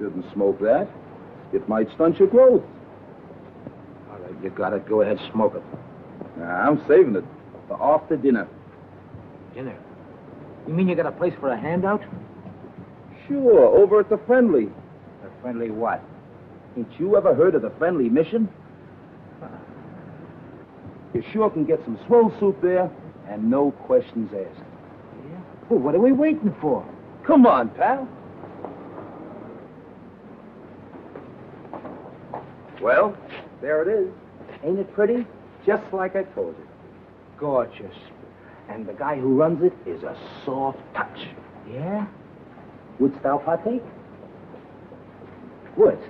shouldn't smoke that. It might stunt your growth. All right, you got it. Go ahead, smoke it. Nah, I'm saving it for after dinner. Dinner? You mean you got a place for a handout? Sure, over at the Friendly. A friendly what? Ain't you ever heard of the Friendly Mission? You sure can get some swell soup there, and no questions asked. Yeah? Well, what are we waiting for? Come on, pal. Well, there it is. Ain't it pretty? Just like I told you. Gorgeous. And the guy who runs it is a soft touch. Yeah? Wouldst thou partake? Wouldst?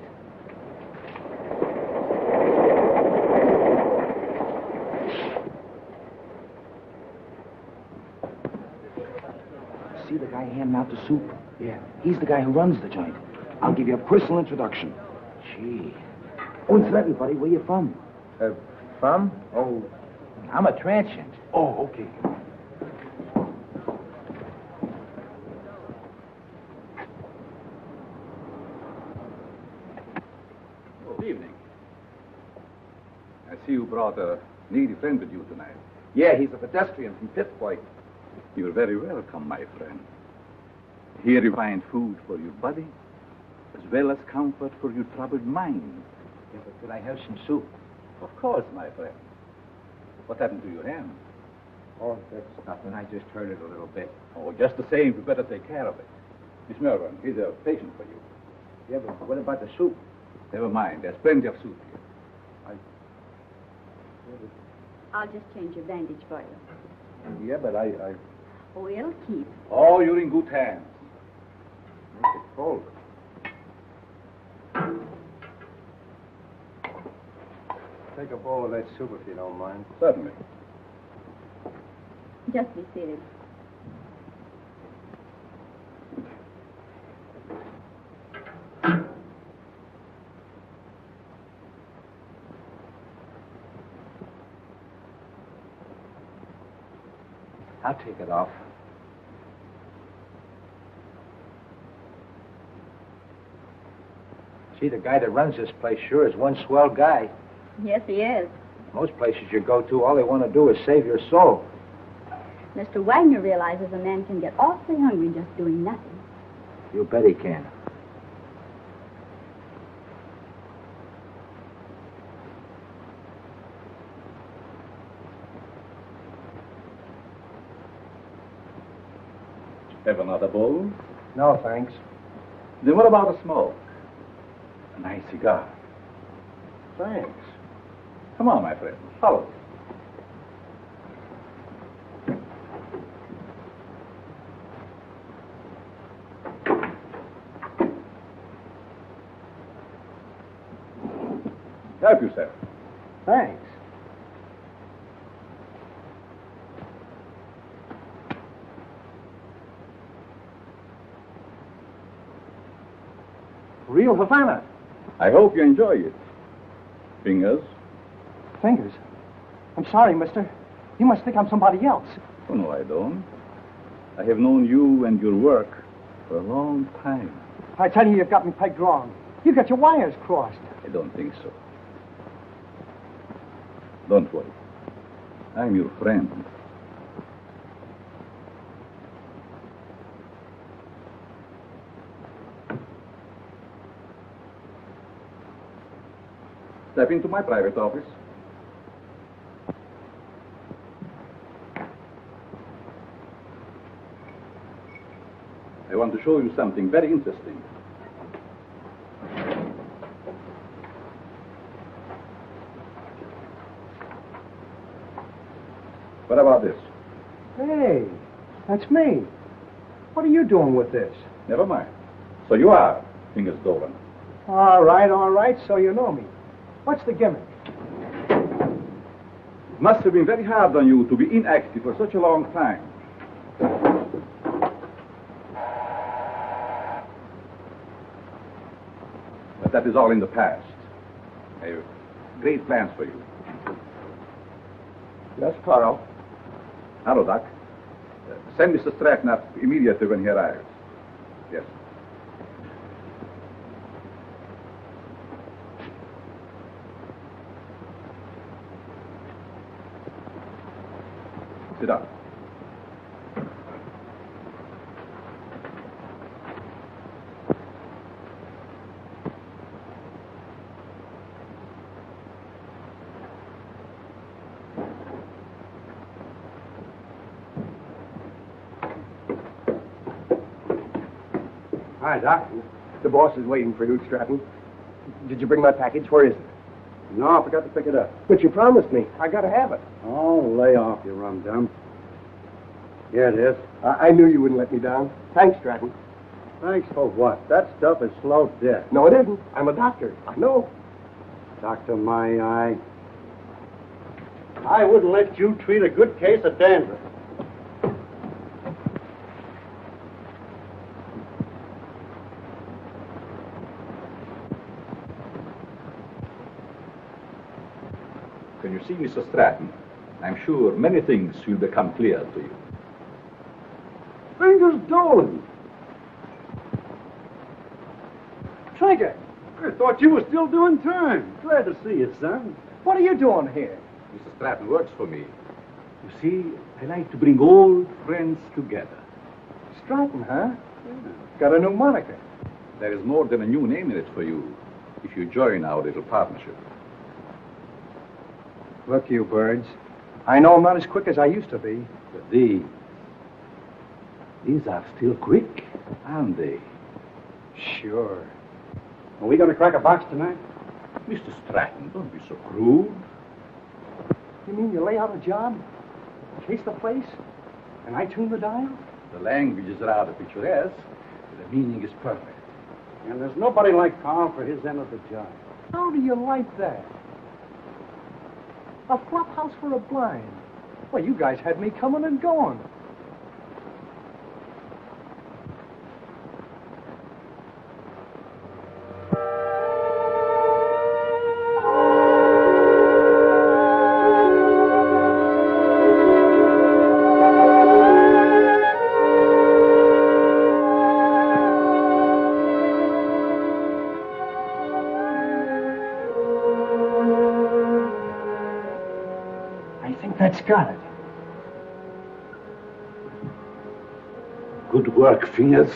See the guy handing out the soup? Yeah. He's the guy who runs the joint. I'll give you a personal introduction. Gee. Oh, incidentally, buddy, where you from? From? Oh, I'm a transient. Oh, okay. Good evening. I see you brought a needy friend with you tonight. Yeah, he's a pedestrian from Pittsburgh. You're very welcome, my friend. Here you find food for your body, as well as comfort for your troubled mind. Yeah, but could I have some soup? Of course, my friend. What happened to your hand? Oh, that's nothing. I just hurt it a little bit. Oh, just the same, you better take care of it. Miss Melbourne, here's a patient for you. Yeah, but what about the soup? Never mind, there's plenty of soup here. I'll just change your bandage for you. Yeah, but I... Oh, it'll keep. Oh, you're in good hands. It's cold. Take a bowl of that soup if you don't mind. Certainly. Just be seated. I'll take it off. Gee, the guy that runs this place sure is one swell guy. Yes, he is. Most places you go to, all they want to do is save your soul. Mr. Wagner realizes a man can get awfully hungry just doing nothing. You bet he can. Have another bowl? No, thanks. Then what about a smoke? A nice cigar. Thanks. Come on, my friend. Follow me. Help yourself. Thanks. Real Havana. I hope you enjoy it. Fingers? Fingers? I'm sorry, mister. You must think I'm somebody else. Oh, no, I don't. I have known you and your work for a long time. I tell you, you've got me pegged wrong. You got your wires crossed. I don't think so. Don't worry. I'm your friend. Step into my private office. I want to show you something very interesting. What about this? Hey, that's me. What are you doing with this? Never mind. So you are Fingers Dolan. All right, so you know me. What's the gimmick? It must have been very hard on you to be inactive for such a long time. But that is all in the past. I have great plans for you. Yes, Carl. Hello, Doc. Send Mr. Stratton up immediately when he arrives. Yes. Sit down. Hi, Doc. The boss is waiting for you, Stratton. Did you bring my package? Where is it? No, I forgot to pick it up. But you promised me. I gotta have it. Oh, lay off, you rum-dum. Here it is. I knew you wouldn't let me down. Thanks, Stratton. Thanks for what? That stuff is slow death. No, it isn't. I'm a doctor. I know. Doctor, my eye. I wouldn't let you treat a good case of dandruff. Can you see, Mr. Stratton? I'm sure many things will become clear to you. Fingers Dolan. Trinket, I thought you were still doing time. Glad to see you, son. what are you doing here? Mr. Stratton works for me. You see, I like to bring old friends together. Stratton, huh? Got a new moniker. There is more than a new name in it for you if you join our little partnership. Look, you birds. I know I'm not as quick as I used to be. But these are still quick, aren't they? Sure. Are we going to crack a box tonight? Mr. Stratton, don't be so crude. You mean you lay out a job, chase the place, and I tune the dial? The language is rather picturesque. The meaning is perfect. And there's nobody like Carl for his end of the job. How do you like that? A flop house for a blind. Well, you guys had me coming and going. That's got it. Good work, Fingers.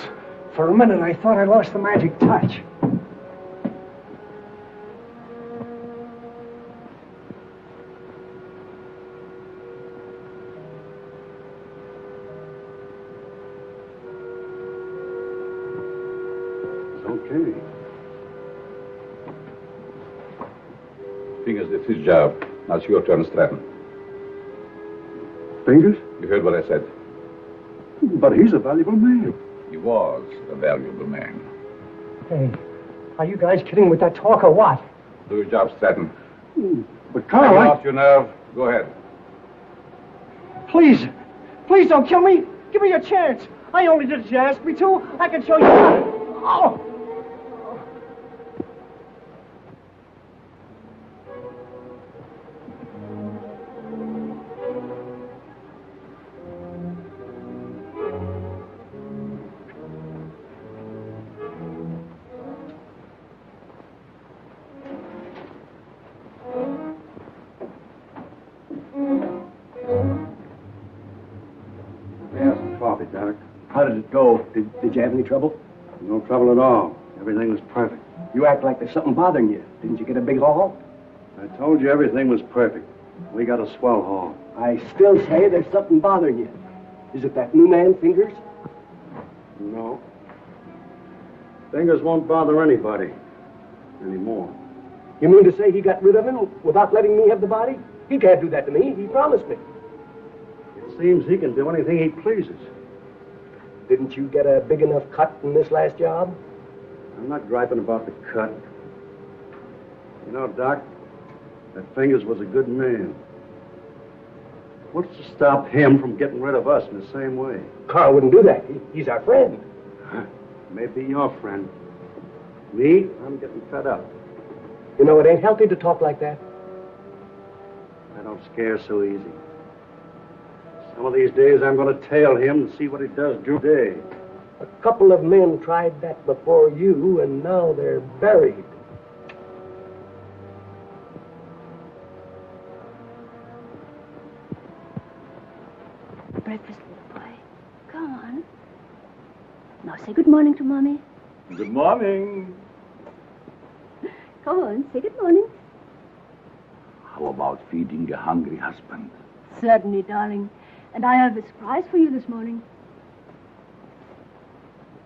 For a minute, I thought I lost the magic touch. It's okay. Fingers, it's his job. Now it's your turn, Stratton. Fingers? You heard what I said. But he's a valuable man. He was a valuable man. Hey, are you guys kidding with that talk or what? Do your job, Stratton. But Carl, Take it off your nerve. Go ahead. Please, please don't kill me. Give me a chance. I only did as you asked me to. I can show you how to... Oh! Coffee, Doc. How did it go? Did you have any trouble? No trouble at all. Everything was perfect. You act like there's something bothering you. Didn't you get a big haul? I told you everything was perfect. We got a swell haul. I still say there's something bothering you. Is it that new man, Fingers? No. Fingers won't bother anybody anymore. You mean to say he got rid of him without letting me have the body? He can't do that to me. He promised me. It seems he can do anything he pleases. Didn't you get a big enough cut in this last job? I'm not griping about the cut. You know, Doc, that Fingers was a good man. What's to stop him from getting rid of us in the same way? Carl wouldn't do that. He's our friend. Maybe your friend. Me, I'm getting fed up. You know, it ain't healthy to talk like that. I don't scare so easy. Some of these days I'm going to tail him and see what he does today. A couple of men tried that before you, and now they're buried. Now say good morning to Mommy. Good morning. Come on, say good morning. How about feeding a hungry husband? Certainly, darling. And I have a surprise for you this morning.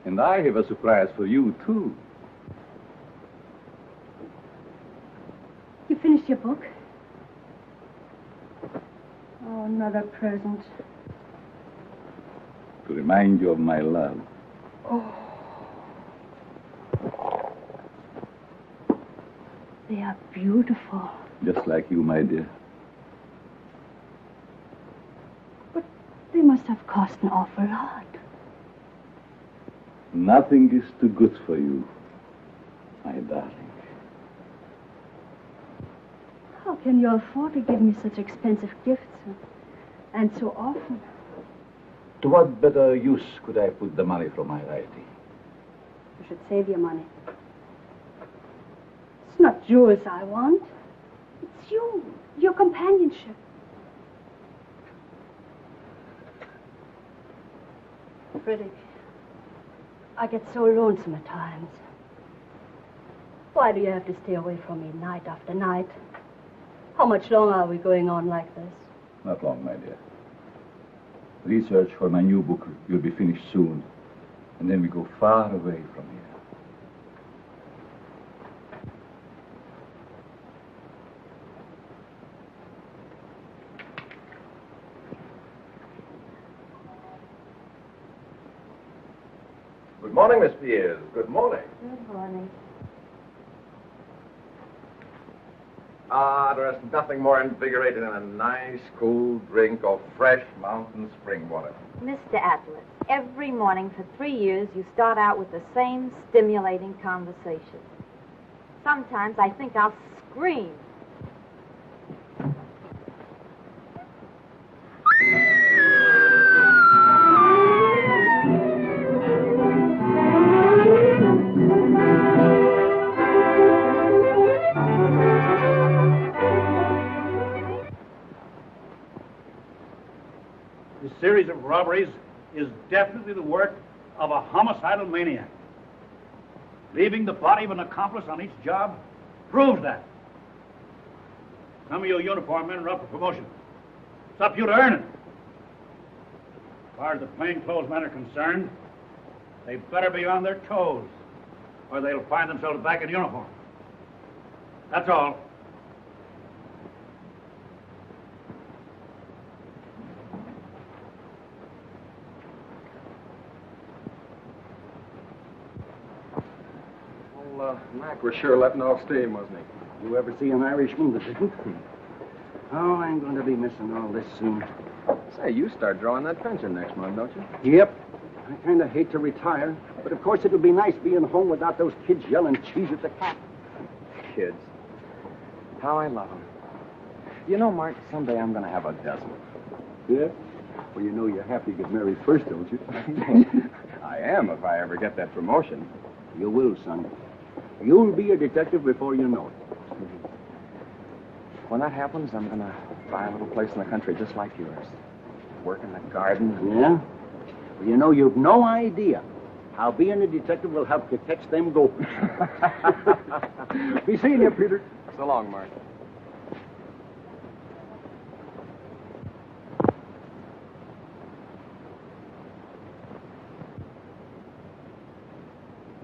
And I have a surprise for you, too. You finished your book? Oh, another present. To remind you of my love. Oh. They are beautiful. Just like you, my dear. But they must have cost an awful lot. Nothing is too good for you, my darling. How can you afford to give me such expensive gifts? And so often? To what better use could I put the money from my writing? You should save your money. It's not jewels I want. It's you, your companionship. Frederick, I get so lonesome at times. Why do you have to stay away from me night after night? How much longer are we going on like this? Not long, my dear. Research for my new book will be finished soon, and then we go far away from here. Good morning, Miss Pierce. Good morning. Good morning. There's nothing more invigorating than a nice, cool drink of fresh mountain spring water. Mr. Atlas, every morning for 3 years you start out with the same stimulating conversation. Sometimes I think I'll scream. Series of robberies is definitely the work of a homicidal maniac. Leaving the body of an accomplice on each job proves that. Some of you uniform men are up for promotion. It's up to you to earn it. As far as the plainclothes men are concerned, they better be on their toes, or they'll find themselves back in uniform. That's all. Mac was sure letting off steam, wasn't he? You ever see an Irishman that didn't? Oh, I'm going to be missing all this soon. Say, you start drawing that pension next month, don't you? Yep. I kind of hate to retire, but of course it would be nice being home without those kids yelling cheese at the cat. Kids. How I love them. You know, Mark, someday I'm going to have a dozen. Yeah? Well, you know you have to get married first, don't you? I am, if I ever get that promotion. You will, son. You'll be a detective before you know it. When that happens, I'm going to buy a little place in the country just like yours. Work in the garden. Yeah? Well, you know, you've no idea how being a detective will help you catch them gophers. Be seeing you, Peter. So long, Mark.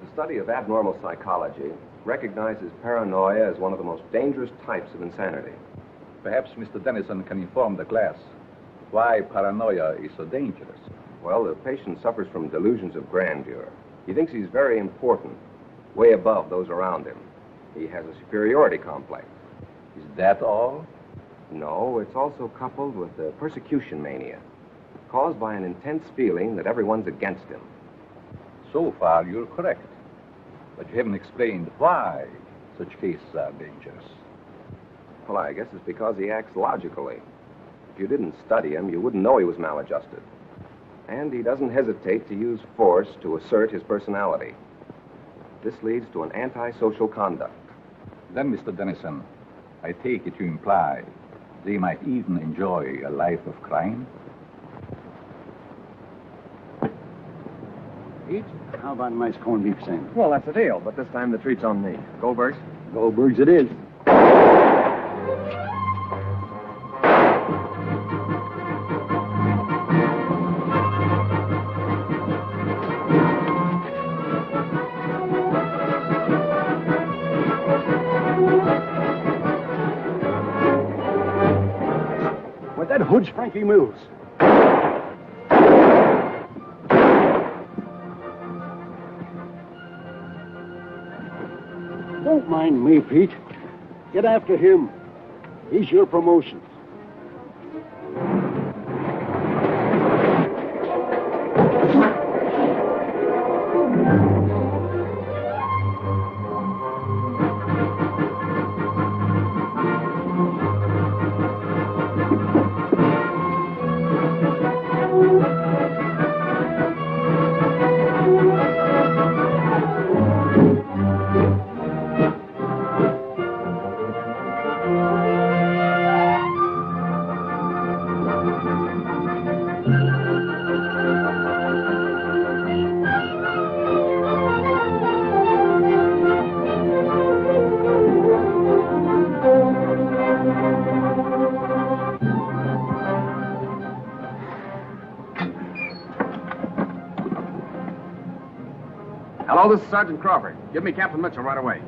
The study of abnormal psychology recognizes paranoia as one of the most dangerous types of insanity. Perhaps Mr. Dennison can inform the class why paranoia is so dangerous. Well, the patient suffers from delusions of grandeur. He thinks he's very important, way above those around him. He has a superiority complex. Is that all? No, it's also coupled with a persecution mania, caused by an intense feeling that everyone's against him. So far, you're correct. But you haven't explained why such cases are dangerous. Well, I guess it's because he acts logically. If you didn't study him, you wouldn't know he was maladjusted. And he doesn't hesitate to use force to assert his personality. This leads to an antisocial conduct. Then, Mr. Dennison, I take it you imply they might even enjoy a life of crime? Each? How about a nice corned beef sandwich? Well, that's a deal, but this time the treat's on me. Goldbergs? Goldbergs it is. Well, that hood's Frankie Mills. Don't mind me, Pete. Get after him. He's your promotion. Hello, this is Sergeant Crawford. Give me Captain Mitchell right away.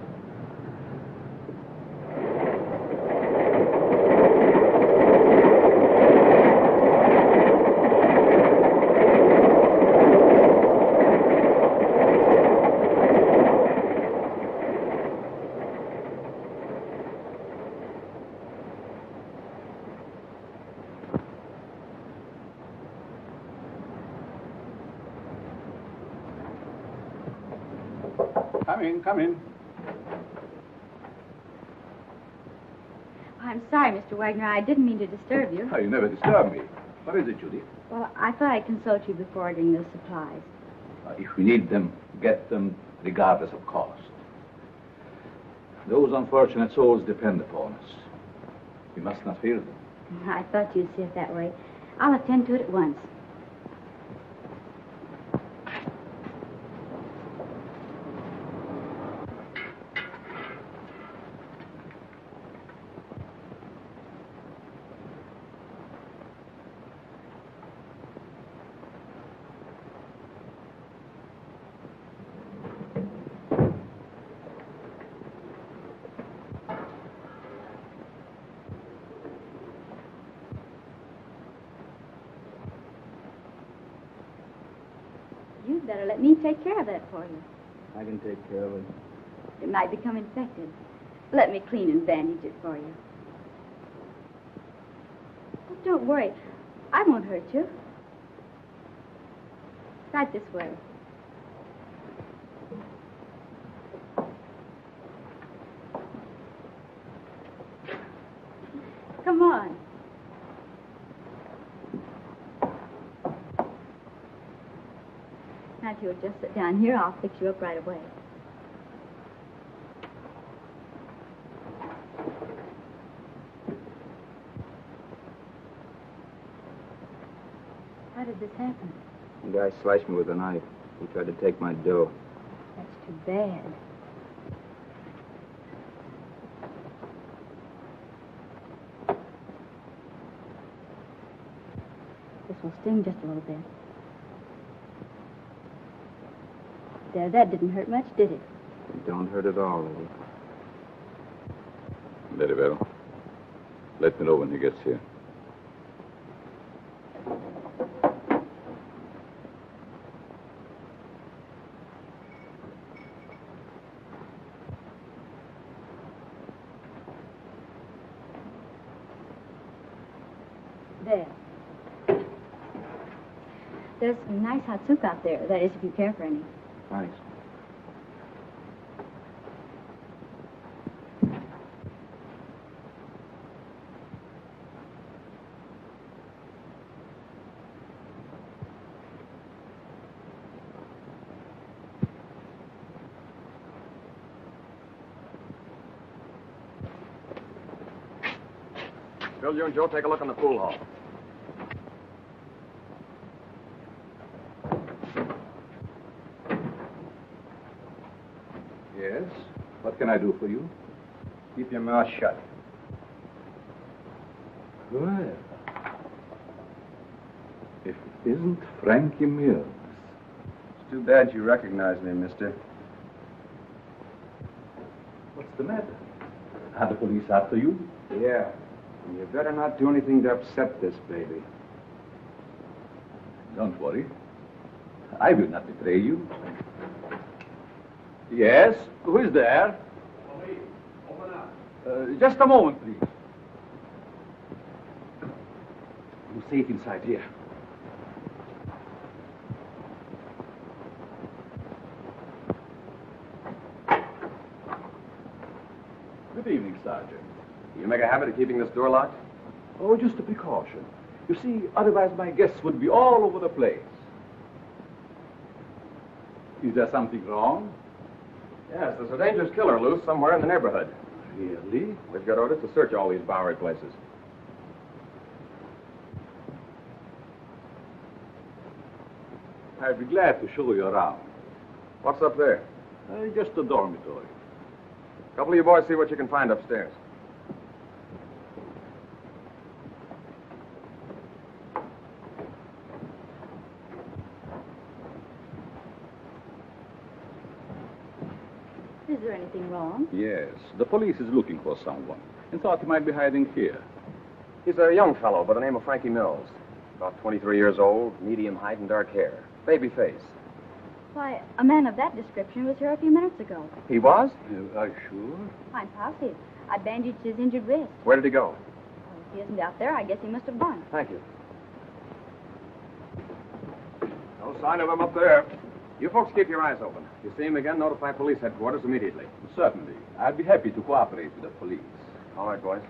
Come in. I'm sorry, Mr. Wagner. I didn't mean to disturb you. Oh, you never disturb me. What is it, Judy? Well, I thought I'd consult you before ordering the supplies. If we need them, get them regardless of cost. Those unfortunate souls depend upon us. We must not fear them. I thought you'd see it that way. I'll attend to it at once. You'd better let me take care of that for you. I can take care of it. It might become infected. Let me clean and bandage it for you. Oh, don't worry. I won't hurt you. Right this way. Come on. Now, if you'll just sit down here, I'll fix you up right away. How did this happen? The guy sliced me with a knife. He tried to take my dough. That's too bad. This will sting just a little bit. There, that didn't hurt much, did it? It don't hurt at all, Lily. Very well. Let me know when he gets here. There. There's some nice hot soup out there. That is, if you care for any. Thanks. Bill, you and Joe take a look in the pool hall. What can I do for you? Keep your mouth shut. Well, if it isn't Frankie Mills. It's too bad you recognize me, mister. What's the matter? Are the police after you? Yeah. And you better not do anything to upset this baby. Don't worry. I will not betray you. Yes? Who is there? Open up. Just a moment, please. You safe inside here. Good evening, Sergeant. You make a habit of keeping this door locked? Oh, just a precaution. You see, otherwise my guests would be all over the place. Is there something wrong? Yes, there's a dangerous killer loose somewhere in the neighborhood. Really? We've got orders to search all these Bowery places. I'd be glad to show you around. What's up there? Just a dormitory. A couple of you boys see what you can find upstairs. Is there anything wrong? Yes, the police is looking for someone and thought he might be hiding here. He's a young fellow by the name of Frankie Mills. About 23 years old, medium height and dark hair. Baby face. Why, a man of that description was here a few minutes ago. He was? Are you sure? I'm positive. I bandaged his injured wrist. Where did he go? Well, if he isn't out there, I guess he must have gone. Thank you. No sign of him up there. You folks keep your eyes open. If you see him again, notify police headquarters immediately. Certainly. I'd be happy to cooperate with the police. All right, boys.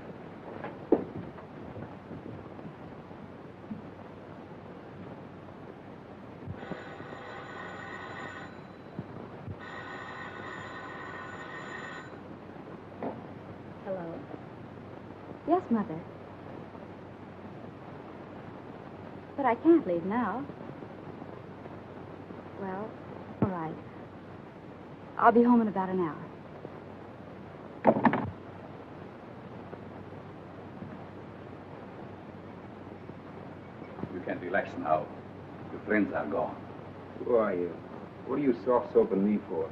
Hello? Yes, Mother. But I can't leave now. Well, all right. I'll be home in about an hour. You can relax now. Your friends are gone. Who are you? What are you soft-soaping me for?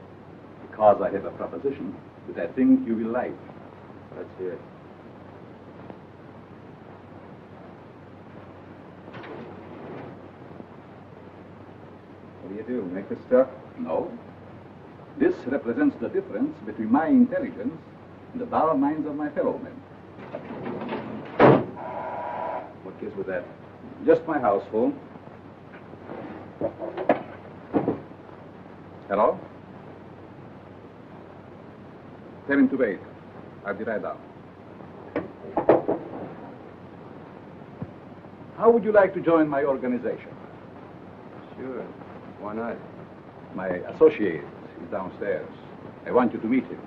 Because I have a proposition that I think you will like. Let's hear it. What do you do? Make this stuff? No. This represents the difference between my intelligence and the dull minds of my fellow men. What gives with that? Just my house phone. Hello? Tell him to wait. I'll be right down. How would you like to join my organization? Sure. Why not? My associate is downstairs. I want you to meet him.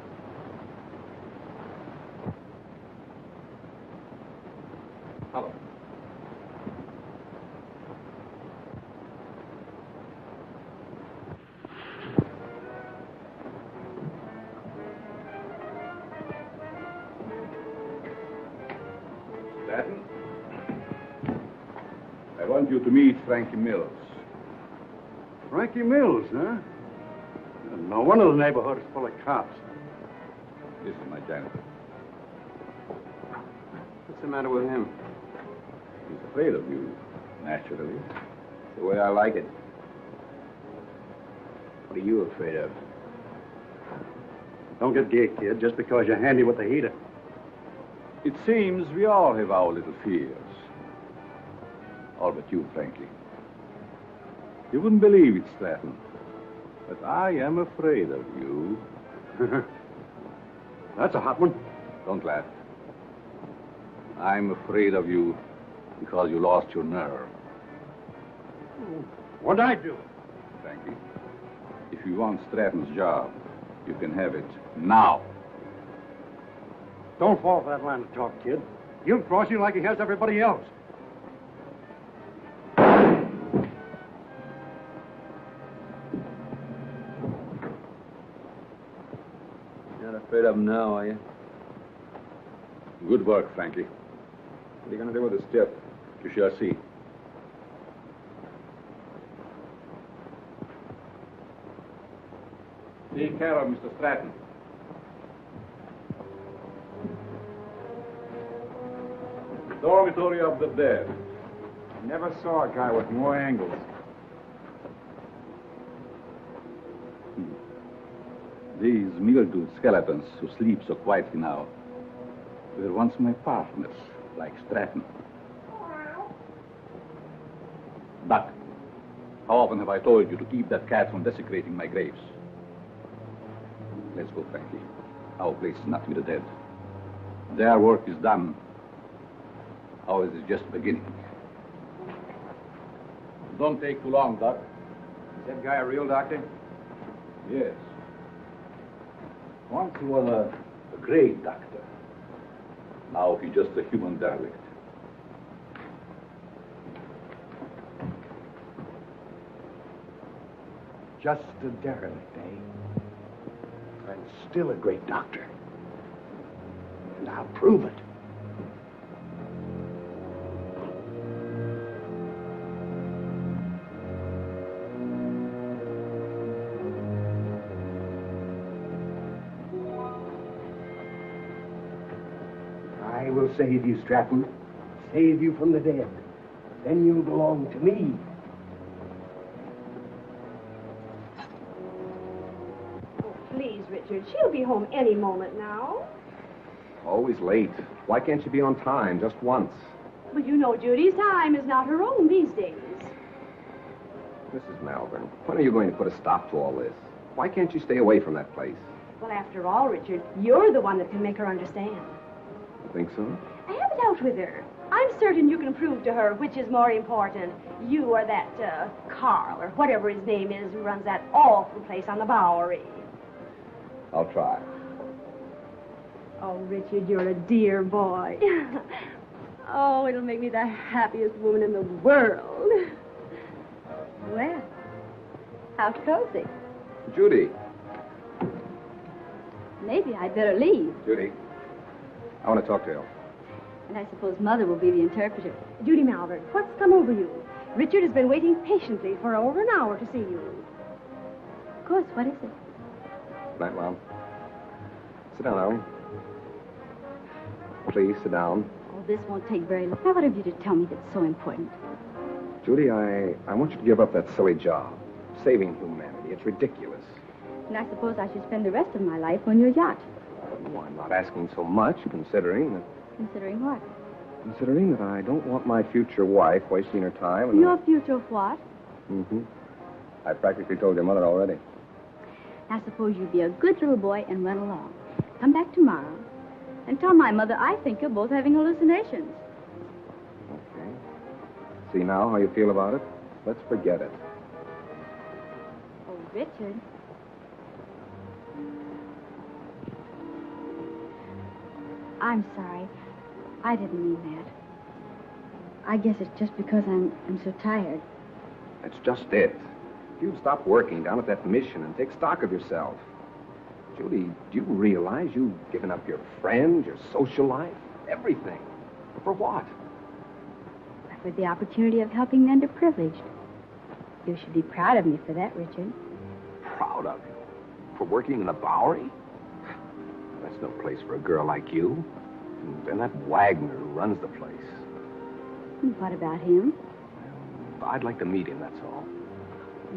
Hello. Stanton, I want you to meet Frankie Mills. Frankie Mills, huh? No wonder the neighborhood is full of cops. This is my janitor. What's the matter with him? He's afraid of you, naturally. The way I like it. What are you afraid of? Don't get gay, kid, just because you're handy with the heater. It seems we all have our little fears. All but you, Frankie. You wouldn't believe it, Stratton, but I am afraid of you. That's a hot one. Don't laugh. I'm afraid of you because you lost your nerve. What'd I do? Frankie, if you want Stratton's job, you can have it now. Don't fall for that line of talk, kid. He'll cross you like he has everybody else. Not Not afraid of him now, are you? Good work, Frankie. What are you going to do with this tip? You shall see. Take care of Mr. Stratton. Dormitory of the dead. Never saw a guy with more angles. These mildewed skeletons who sleep so quietly now were once my partners, like Stratton. Doc, how often have I told you to keep that cat from desecrating my graves? Let's go, Frankie. Our place is not with the dead. Their work is done. Ours is just beginning. Don't take too long, Doc. Is that guy a real doctor? Yes. Once he was a great doctor. Now he's just a human derelict. Just a derelict, eh? And still a great doctor. And I'll prove it. I will save you, Stratton. Save you from the dead. Then you'll belong to me. Please, Richard. She'll be home any moment now. Always late. Why can't you be on time just once? But you know Judy's time is not her own these days. Mrs. Malvern, when are you going to put a stop to all this? Why can't you stay away from that place? Well, after all, Richard, you're the one that can make her understand. You think so? I have it out with her. I'm certain you can prove to her which is more important, you or that Carl, or whatever his name is, who runs that awful place on the Bowery. I'll try. Oh, Richard, you're a dear boy. Oh, it'll make me the happiest woman in the world. Well, how cozy. Judy. Maybe I'd better leave. Judy. I want to talk to you. And I suppose Mother will be the interpreter. Judy Malvern, what's come over you? Richard has been waiting patiently for over an hour to see you. Of course, what is it? Night, Mom. Sit down, Ellen. Please, sit down. Oh, this won't take very long. Now, what have you to tell me that's so important? Judy, I want you to give up that silly job. Saving humanity. It's ridiculous. And I suppose I should spend the rest of my life on your yacht. No, I'm not asking so much, considering that... Considering what? Considering that I don't want my future wife wasting her time and... Your future what? Mm-hmm. I practically told your mother already. Now, suppose you be a good little boy and run along. Come back tomorrow and tell my mother I think you're both having hallucinations. Okay. See now how you feel about it? Let's forget it. Oh, Richard. I'm sorry. I didn't mean that. I guess it's just because I'm so tired. That's just it. If you'd stop working down at that mission and take stock of yourself. Judy, do you realize you've given up your friends, your social life, everything? For what? For the opportunity of helping the underprivileged. You should be proud of me for that, Richard. Proud of you? For working in the Bowery? That's no place for a girl like you. And that Wagner who runs the place. And what about him? I'd like to meet him, that's all.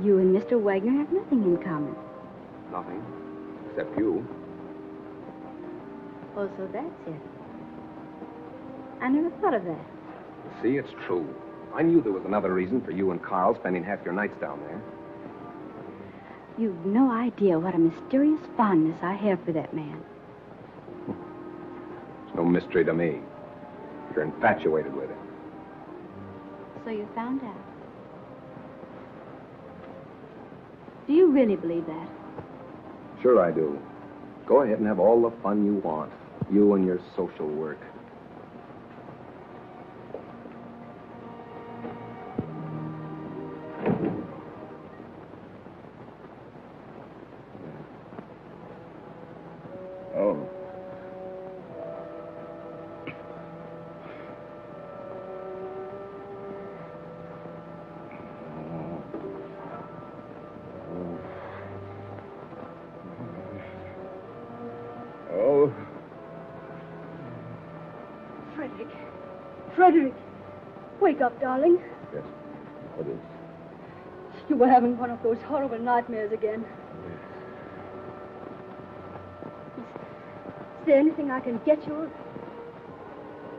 You and Mr. Wagner have nothing in common. Nothing. Except you. Oh, so that's it. I never thought of that. See, it's true. I knew there was another reason for you and Carl spending half your nights down there. You've no idea what a mysterious fondness I have for that man. It's no mystery to me. You're infatuated with him. So you found out. Do you really believe that? Sure I do. Go ahead and have all the fun you want. You and your social work. Oh. Oh. Frederick. Frederick. Wake up, darling. Yes. What is? You were having one of those horrible nightmares again. Is there anything I can get you?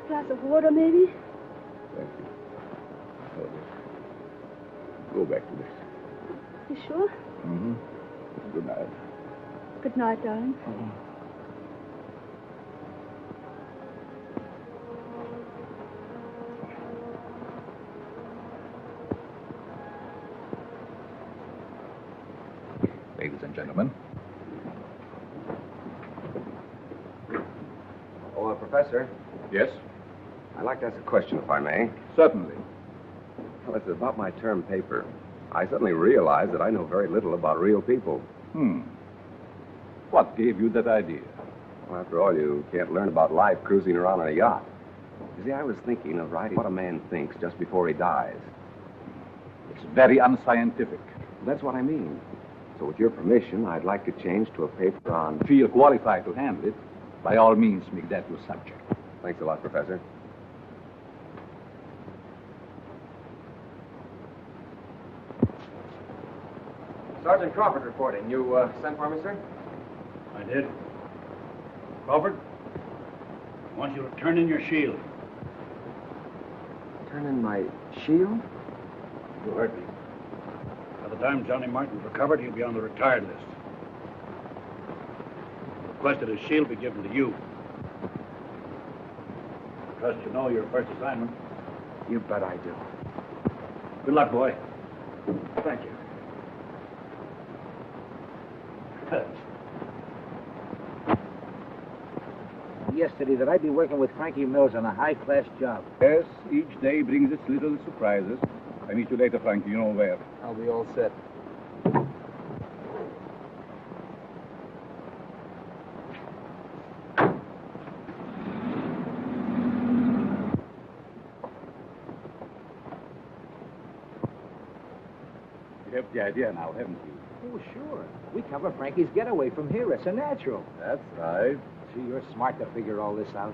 A glass of water, maybe? Thank you. Oh, yes. Go back to this. You sure? Mm-hmm. Good night. Good night, darling. Ladies and gentlemen. Oh, Professor, Yes? I'd like to ask a question, if I may. Certainly. Well, it's about my term paper. I suddenly realized that I know very little about real people. What gave you that idea? Well, after all, you can't learn about life cruising around on a yacht. You see, I was thinking of writing what a man thinks just before he dies. It's very unscientific. That's what I mean. So with your permission, I'd like to change to a paper on... Feel qualified to handle it. By all means, make that your subject. Thanks a lot, Professor. Sergeant Crawford reporting. You sent for me, sir? I did. Crawford, I want you to turn in your shield. Turn in my shield? You heard me. By the time Johnny Martin's recovered, he'll be on the retired list. Requested his shield be given to you. Trust you know your first assignment. You bet I do. Good luck, boy. Thank you. Yesterday that I'd be working with Frankie Mills on a high-class job. Yes, each day brings its little surprises. I meet you later, Frankie. You know where. I'll be all set. You have the idea now, haven't you? Oh, sure. We cover Frankie's getaway from here. It's a natural. That's right. Gee, you're smart to figure all this out.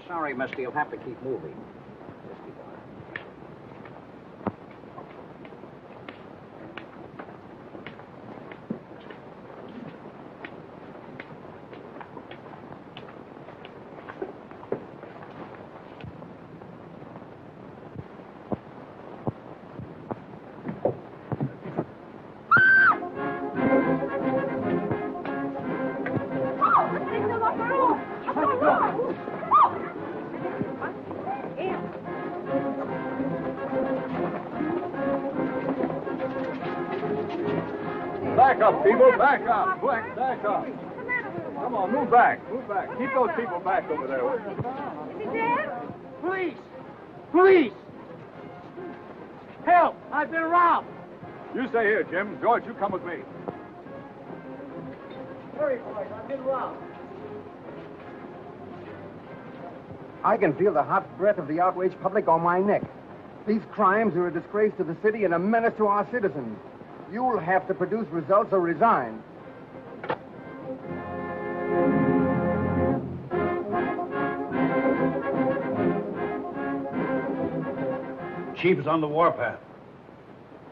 Sorry, mister. You'll have to keep moving. Just keep on. Back up, people. Back up. Quick, back up. Come on, move back. Move back. Keep those people back over there. Is he dead? Police! Police! Help! I've been robbed! You stay here, Jim. George, you come with me. Hurry, boys. I've been robbed. I can feel the hot breath of the outraged public on my neck. These crimes are a disgrace to the city and a menace to our citizens. You'll have to produce results or resign. Chief is on the warpath.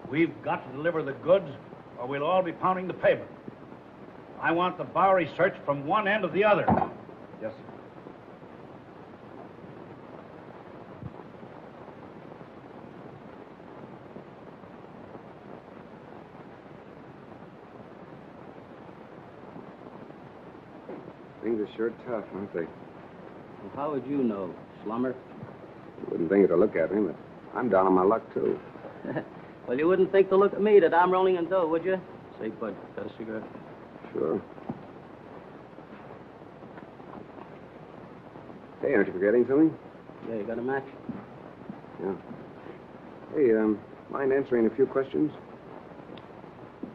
We've got to deliver the goods, or we'll all be pounding the pavement. I want the Bowery searched from one end to the other. Yes, sir. Things are sure tough, aren't they? Well, how would you know, Slummer? You wouldn't think it to look at me, but I'm down on my luck, too. Well, you wouldn't think to look at me that I'm rolling in dough, would you? Say, Bud, got a cigarette? Sure. Hey, aren't you forgetting something? Yeah, you got a match? Yeah. Hey, mind answering a few questions?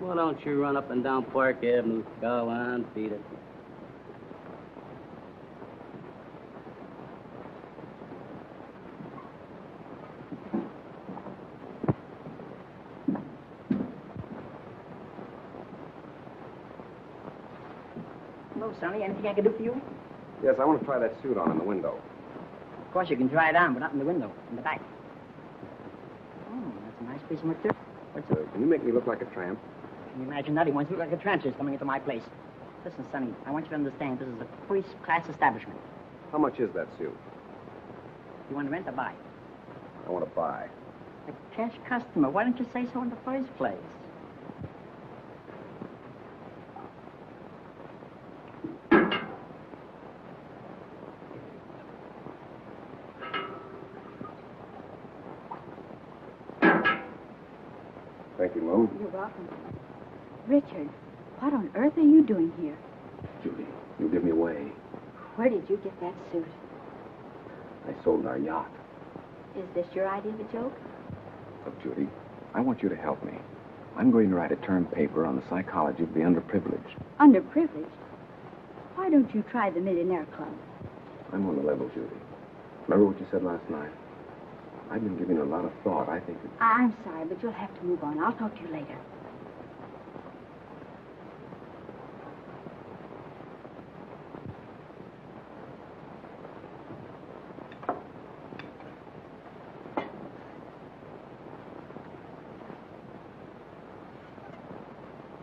Why don't you run up and down Park Avenue? Go on, beat it. Hello, Sonny. Anything I can do for you? Yes, I want to try that suit on in the window. Of course, you can try it on, but not in the window, in the back. Oh, that's a nice piece of material. What's it? Can you make me look like a tramp? Can you imagine that? He wants to look like a transient coming into my place. Listen, Sonny, I want you to understand this is a first-class establishment. How much is that suit? You want to rent or buy? I want to buy. A cash customer. Why don't you say so in the first place? Thank you, Mo. You're welcome. Richard, what on earth are you doing here? Judy, you give me away. Where did you get that suit? I sold our yacht. Is this your idea of a joke? Look, Judy, I want you to help me. I'm going to write a term paper on the psychology of the underprivileged. Underprivileged? Why don't you try the Millionaire Club? I'm on the level, Judy. Remember what you said last night? I've been giving it a lot of thought. I think that... I'm sorry, but you'll have to move on. I'll talk to you later.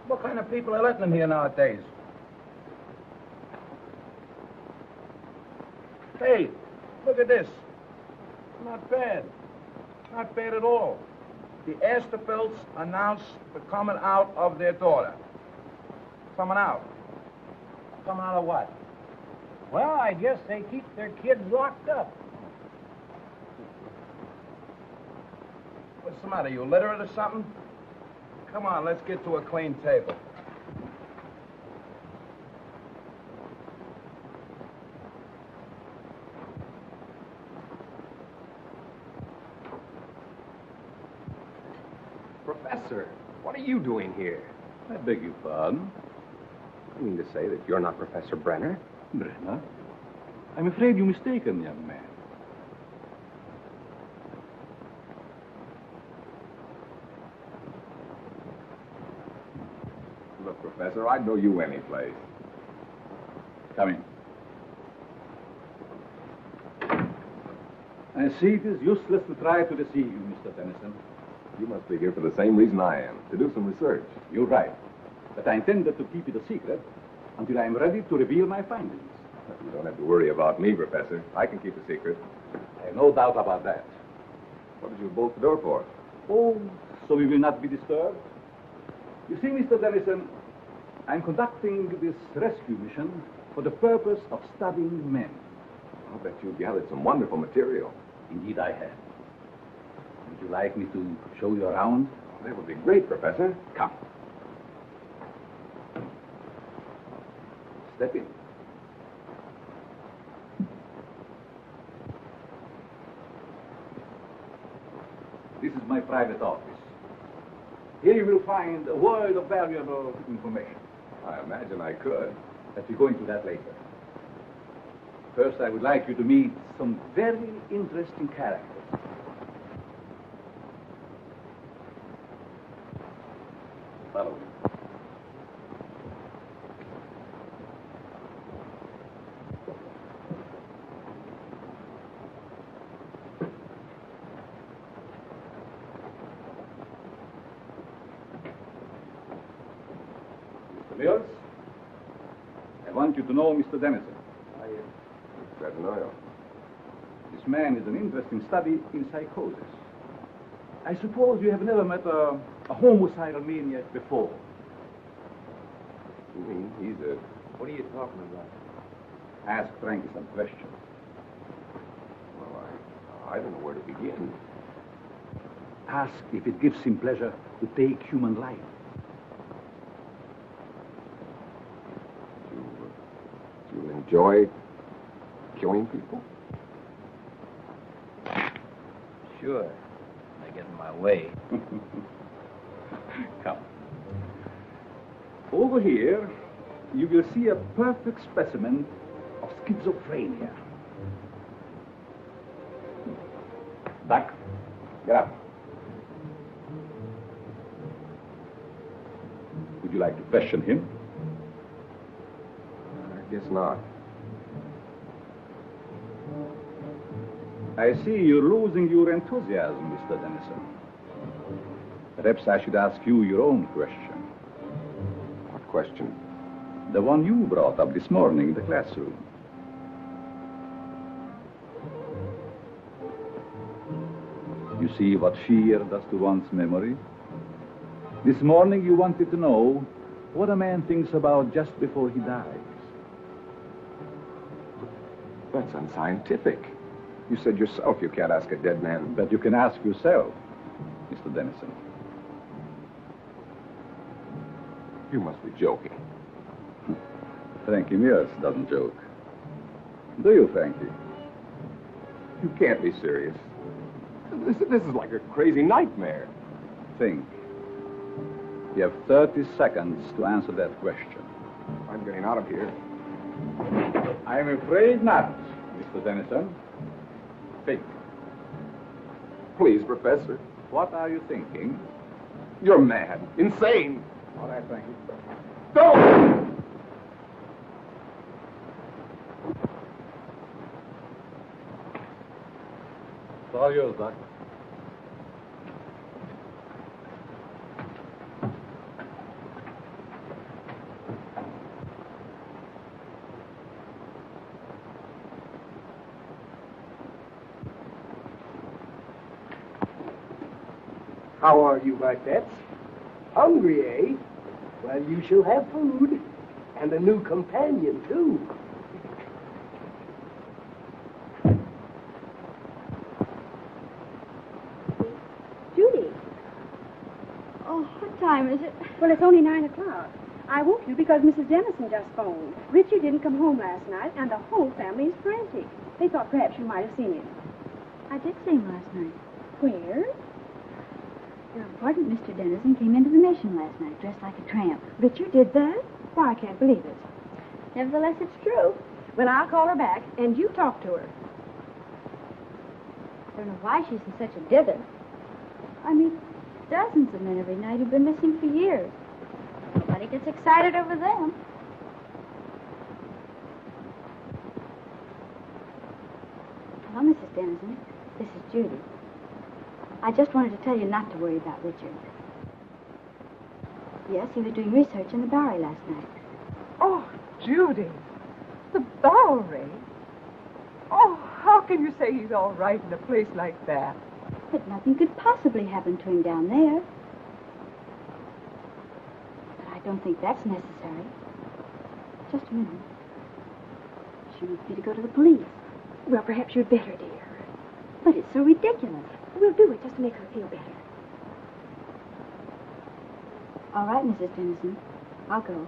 What kind of people are letting them here nowadays? Hey, look at this. Not bad. Not bad at all. The Asterfelds announced the coming out of their daughter. Coming out. Coming out of what? Well, I guess they keep their kids locked up. What's the matter? You illiterate or something? Come on, let's get to a clean table. Professor, what are you doing here? I beg your pardon? I mean to say that you're not Professor Brenner? Brenner? I'm afraid you're mistaken, young man. Look, Professor, I'd know you any place. Come in. I see it is useless to try to deceive you, Mr. Tennyson. You must be here for the same reason I am, to do some research. You're right. But I intended to keep it a secret until I am ready to reveal my findings. You don't have to worry about me, Professor. I can keep a secret. I have no doubt about that. What did you bolt the door for? Oh, so we will not be disturbed? You see, Mr. Dennison, I'm conducting this rescue mission for the purpose of studying men. I'll bet you gathered some wonderful material. Indeed, I have. Would you like me to show you around? That would be great, Professor. Come. Step in. This is my private office. Here you will find a world of valuable information. I imagine I could. But we'll go into that later. First, I would like you to meet some very interesting characters. Follow me. Mr. Mills, I want you to know Mr. Dennison. Glad to know you. This man is an interesting study in psychosis. I suppose you have never met a homicidal maniac before. You mean he's a... What are you talking about? Ask Frankie some questions. Well, I don't know where to begin. Ask if it gives him pleasure to take human life. You enjoy killing people? Sure. They get in my way. Come. Over here, you will see a perfect specimen of schizophrenia. Doc, get up. Would you like to question him? I guess not. I see you're losing your enthusiasm, Mr. Dennison. Perhaps I should ask you your own question. What question? The one you brought up this morning in the classroom. You see what fear does to one's memory? This morning you wanted to know what a man thinks about just before he dies. That's unscientific. You said yourself you can't ask a dead man. But you can ask yourself, Mr. Dennison. You must be joking. Frankie Mears doesn't joke. Do you, Frankie? You can't be serious. This is like a crazy nightmare. Think. You have 30 seconds to answer that question. I'm getting out of here. I'm afraid not, Mr. Dennison. Think. Please, Professor. What are you thinking? You're mad. Insane. All right, Frankie. Don't! It's all yours, Doc. How are you, my pets? Hungry, eh? Well, you shall have food. And a new companion, too. Judy. Oh, what time is it? Well, it's only 9 o'clock. I woke you because Mrs. Dennison just phoned. Richard didn't come home last night, and the whole family is frantic. They thought perhaps you might have seen him. I did see him last night. Where? Your important Mr. Dennison came into the mission last night, dressed like a tramp. Richard did that? Why, I can't believe it. Nevertheless, it's true. Well, I'll call her back, and you talk to her. I don't know why she's in such a dither. I meet dozens of men every night who've been missing for years. Nobody gets excited over them. Hello, Mrs. Dennison. This is Judy. I just wanted to tell you not to worry about Richard. Yes, he was doing research in the Bowery last night. Oh, Judy, the Bowery. Oh, how can you say he's all right in a place like that? But nothing could possibly happen to him down there. But I don't think that's necessary. Just a minute. She wants me to go to the police. Well, perhaps you'd better, dear. But it's so ridiculous. We'll do it just to make her feel better. All right, Mrs. Dennison. I'll go.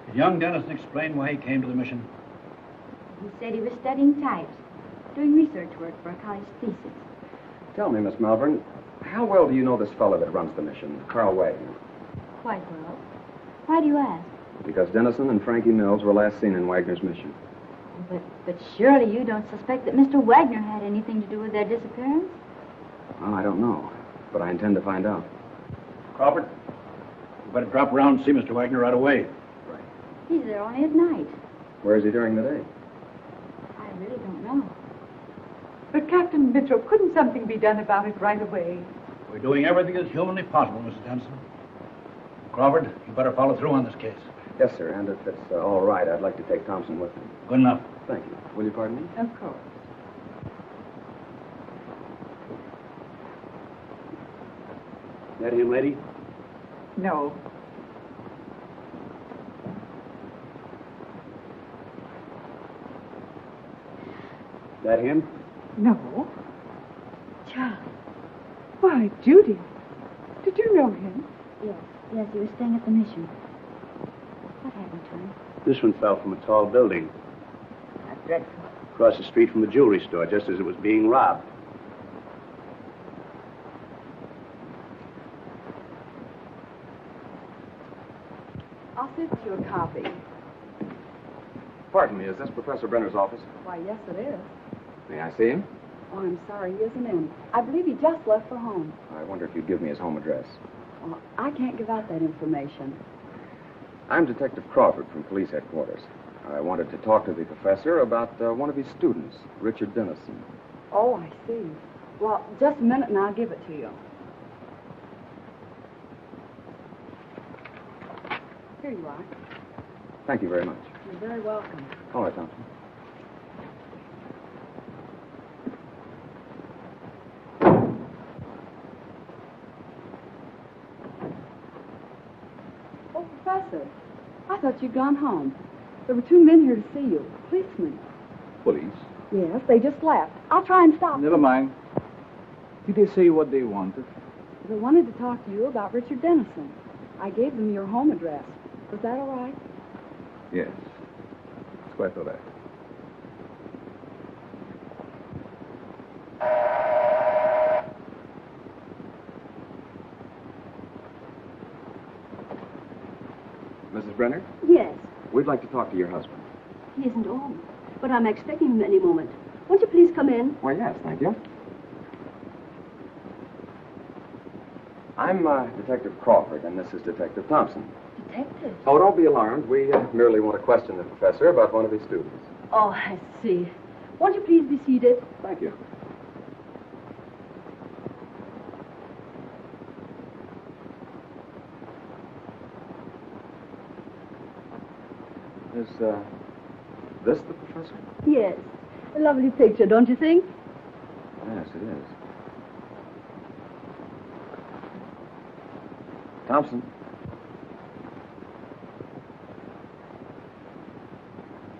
Did young Dennison explain why he came to the mission? He said he was studying types, doing research work for a college thesis. Tell me, Miss Malvern, how well do you know this fellow that runs the mission, Carl Wagner? Quite well. Why do you ask? Because Dennison and Frankie Mills were last seen in Wagner's mission. But surely you don't suspect that Mr. Wagner had anything to do with their disappearance? Well, I don't know, but I intend to find out. Crawford, you better drop around and see Mr. Wagner right away. He's there only at night. Where is he during the day? I really don't know. But, Captain Mitchell, couldn't something be done about it right away? We're doing everything that's humanly possible, Mrs. Dennison. Crawford, you better follow through on this case. Yes, sir, and if it's all right, I'd like to take Thompson with me. Good enough. Thank you. Will you pardon me? Of course. That him, lady? No. That him? No. Charlie. Why, Judy, did you know him? Yes, he was staying at the mission. What happened to him? This one fell from a tall building. Dreadful. Across the street from the jewelry store, just as it was being robbed. I'll send you a copy. Pardon me, is this Professor Brenner's office? Why, yes, it is. May I see him? Oh, I'm sorry, he isn't in. I believe he just left for home. I wonder if you'd give me his home address. Well, I can't give out that information. I'm Detective Crawford from police headquarters. I wanted to talk to the professor about one of his students, Richard Dennison. Oh, I see. Well, just a minute and I'll give it to you. Here you are. Thank you very much. You're very welcome. All right, Thompson. Oh, Professor, I thought you'd gone home. There were two men here to see you. Policemen. Police? Yes, they just left. I'll try and stop Never them. mind. Did they say what they wanted? They wanted to talk to you about Richard Dennison. I gave them your home address. Was that all right? Yes. It's quite all right. Mrs. Brenner, Yes, we'd like to talk to your husband. he isn't home, but I'm expecting him any moment. Won't you please come in? Why, yes, thank you. I'm Detective Crawford, and this is Detective Thompson. Detective? Oh, don't be alarmed. We merely want to question the professor about one of his students. Oh, I see. Won't you please be seated? Thank you. Is this the professor? Yes. A lovely picture, don't you think? Yes, it is. Thompson.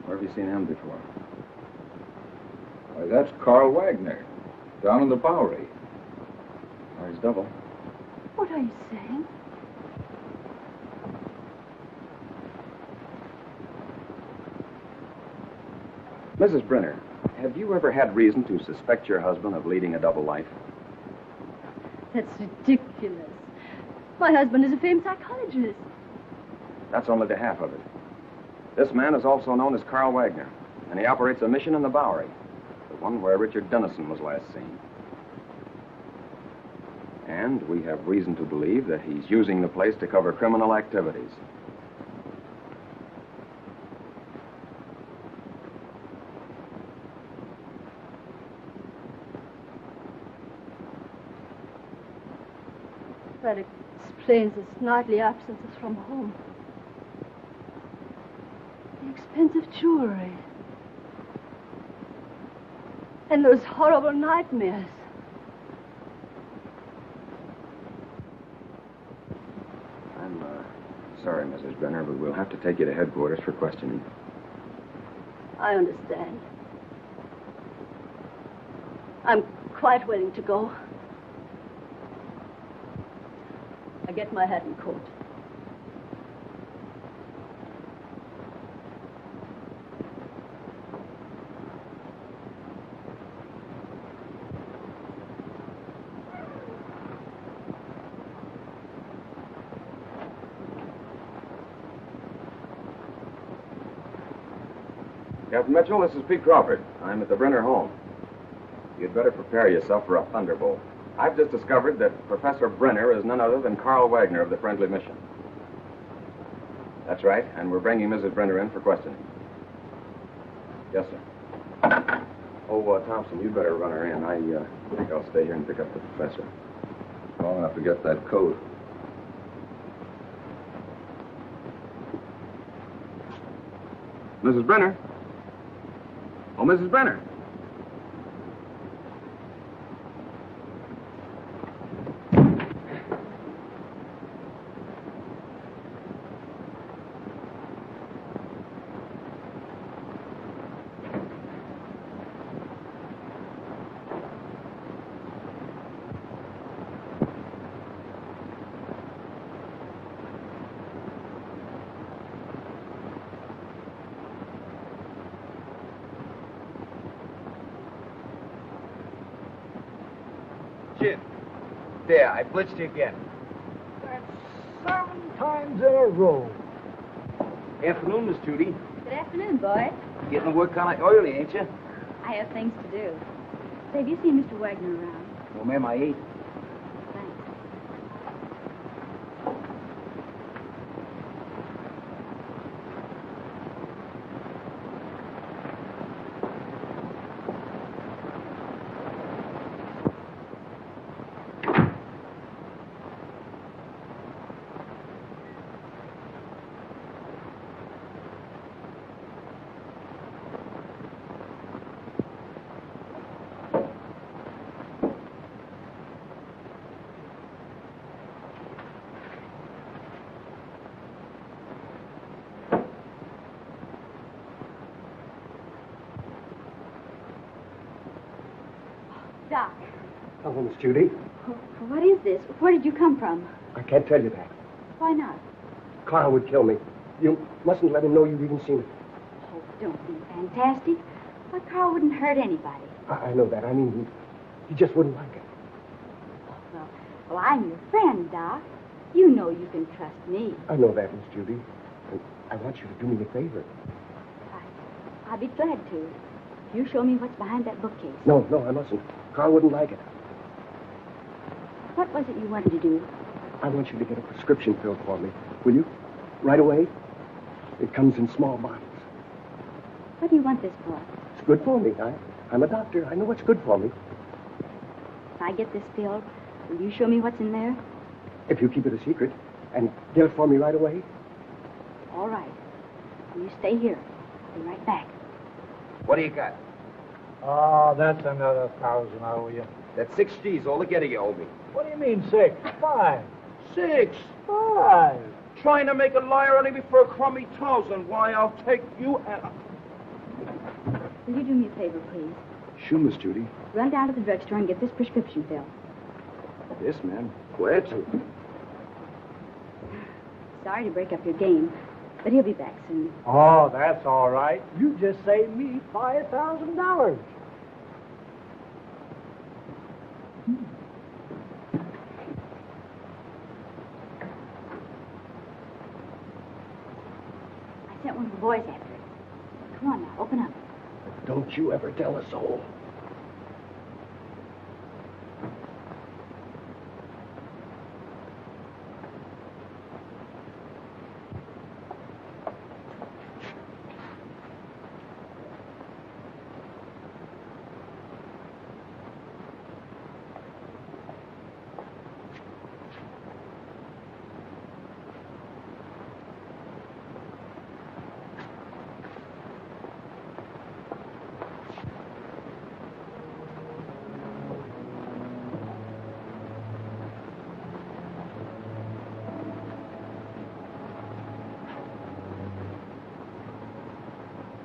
Where have you seen him before? Why, that's Carl Wagner, down in the Bowery. Or his double. What are you saying? Mrs. Brenner, have you ever had reason to suspect your husband of leading a double life? That's ridiculous. My husband is a famed psychologist. That's only the half of it. This man is also known as Carl Wagner, and he operates a mission in the Bowery, the one where Richard Dennison was last seen. And we have reason to believe that he's using the place to cover criminal activities. That explains his nightly absences from home. The expensive jewelry. And those horrible nightmares. I'm sorry, Mrs. Brenner, but we'll have to take you to headquarters for questioning. I understand. I'm quite willing to go. I get my hat and coat. Captain Mitchell, this is Pete Crawford. I'm at the Brenner home. You'd better prepare yourself for a thunderbolt. I've just discovered that Professor Brenner is none other than Carl Wagner of the Friendly Mission. That's right, and we're bringing Mrs. Brenner in for questioning. Yes, sir. Oh, Thompson, you'd better run her in. I think I'll stay here and pick up the professor. Long enough to get that coat. Mrs. Brenner? Oh, Mrs. Brenner. in. There, I blitzed you again. That's 7 times in a row. Afternoon, Miss Judy. Good afternoon, boy. Getting to work kind of early, ain't you? I have things to do. Say, have you seen Mr. Wagner around? Well, ma'am, I ate. Doc, Hello, Miss Judy. what is this? Where did you come from? I can't tell you that. Why not? Carl would kill me. You mustn't let him know you've even seen it. Oh, don't be fantastic. Why, Carl wouldn't hurt anybody. I know that. I mean, he just wouldn't like it. Well, I'm your friend, Doc. You know you can trust me. I know that, Miss Judy. And I want you to do me a favor. I'll be glad to. If you show me what's behind that bookcase. No, I mustn't. Carl wouldn't like it. What was it you wanted to do? I want you to get a prescription filled for me. Will you? Right away? It comes in small bottles. What do you want this for? It's good for me. I'm a doctor. I know what's good for me. If I get this filled, will you show me what's in there? If you keep it a secret and get it for me right away. All right. You stay here. I'll be right back. What do you got? Oh, that's another 1,000, I owe you. That's 6 G's altogether you owe me. What do you mean 6? 5. 6. 5. Trying to make a liar out of me for a crummy thousand. Why, I'll take you and... Will you do me a favor, please? Sure, Miss Judy. Run down to the drugstore and get this prescription filled. Yes, ma'am. Where to? Sorry to break up your game, but he'll be back soon. Oh, that's all right. You just saved me $5,000. I sent one of the boys after it. Come on now, open up. Don't you ever tell a soul.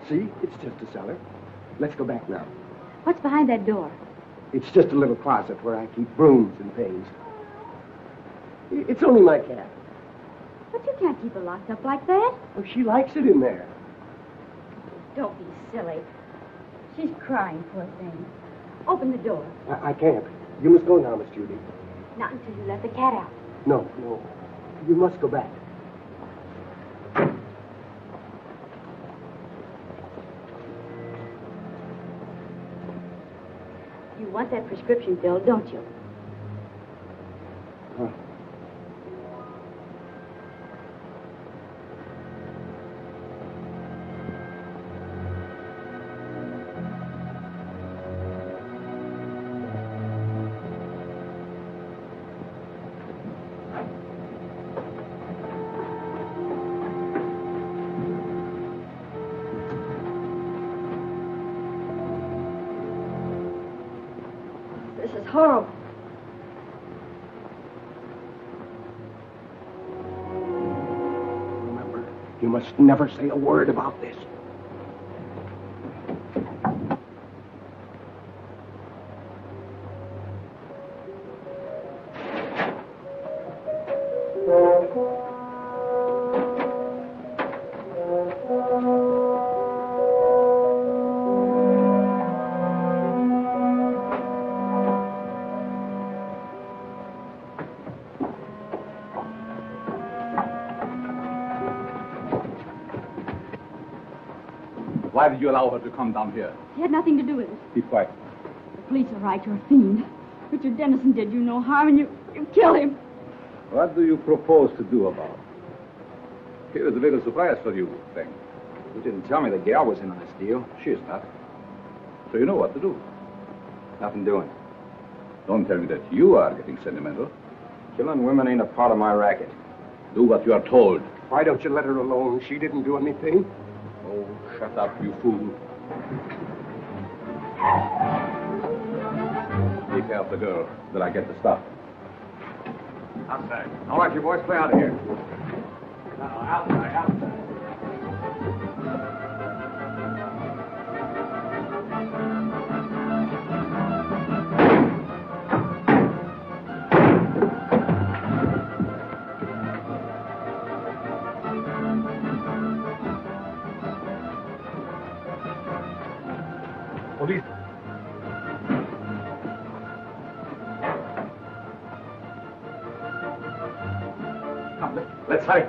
See? It's just a cellar. Let's go back now. What's behind that door? It's just a little closet where I keep brooms and things. It's only my cat. But you can't keep her locked up like that. Oh, she likes it in there. Don't be silly. She's crying, poor thing. Open the door. I can't. You must go now, Miss Judy. Not until you let the cat out. No. You must go back. You want that prescription filled, don't you? Huh. This is horrible. Remember, you must never say a word about this. Why did you allow her to come down here? He had nothing to do with it. Keep quiet. The police are right. You're a fiend. Richard Dennison did you no harm, and you killed him. What do you propose to do about it? Here is a little surprise for you, Frank. You didn't tell me the gal was in on this deal. She is not. So you know what to do. Nothing doing. Don't tell me that you are getting sentimental. Killing women ain't a part of my racket. Do what you are told. Why don't you let her alone? She didn't do anything. Oh, shut up, you fool. Take care of the girl, till I get the stuff. Outside. All right, you boys, play out of here. Outside. Police. Come, let's hurry.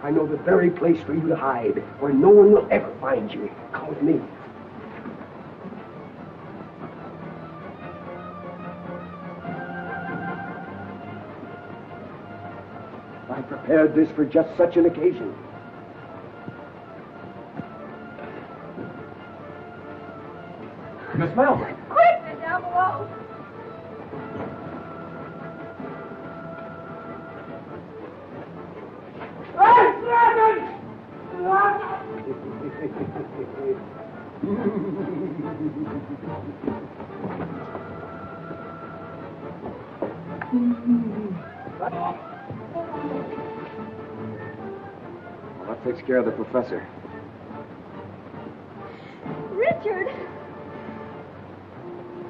I know the very place for you to hide, where no one will ever find you. Come with me. I prepared this for just such an occasion. Miss Melvin. Quick, they're down below. Well, that takes care of the professor. Richard!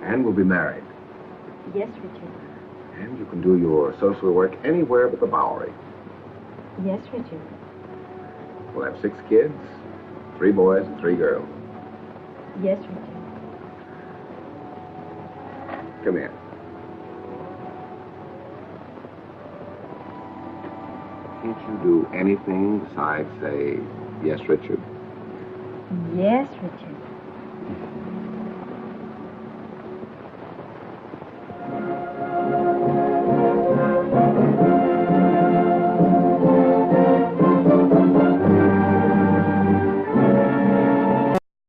And we'll be married. Yes, Richard. And you can do your social work anywhere but the Bowery. Yes, Richard. We'll have 6 kids, 3 boys and 3 girls. Yes, Richard. Come here. Can't you do anything besides say, yes, Richard? Yes, Richard.